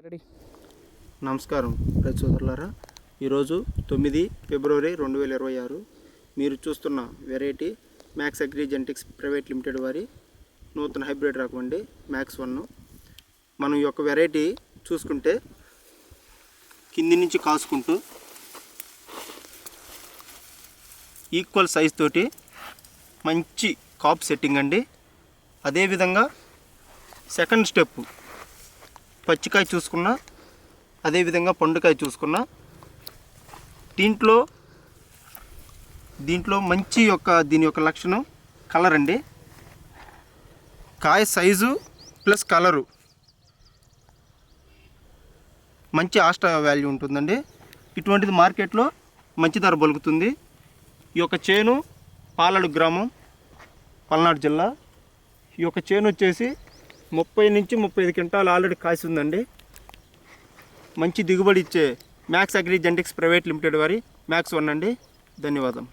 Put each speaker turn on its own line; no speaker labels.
Ready.
నమస్కారం రైతు సోదరులారా. ఈరోజు 9 ఫిబ్రవరి 2026. మీరు చూస్తున్న variety max agri genetics private limited వారి నూతన హైబ్రిడ్ రకం అండి, మ్యాక్స్ 1. మనం ఈ యొక్క వెరైటీ చూసుకుంటే కింది నుంచి కాసుకుంటూ ఈక్వల్ సైజ్ తోటి మంచి కాప్ సెట్టింగ్ అండి. అదేవిధంగా సెకండ్ స్టెప్ పచ్చికాయ చూసుకున్నా, అదేవిధంగా పండుకాయ చూసుకున్నా, దీంట్లో మంచి దీని యొక్క లక్షణం కలర్ అండి. కాయ సైజు ప్లస్ కలరు మంచి ఆస్టా వాల్యూ ఉంటుందండి. ఇటువంటిది మార్కెట్లో మంచి ధర పలుకుతుంది. ఈ యొక్క చేను పాలడు గ్రామం, పల్నాడు జిల్లా. ఈ యొక్క చేను వచ్చేసి 30 నుంచి 35 క్వింటాలు ఆల్రెడీ కాసి ఉందండి. మంచి దిగుబడి ఇచ్చే max agri genetics private limited వారి మ్యాక్స్ 1 అండి. ధన్యవాదాలు.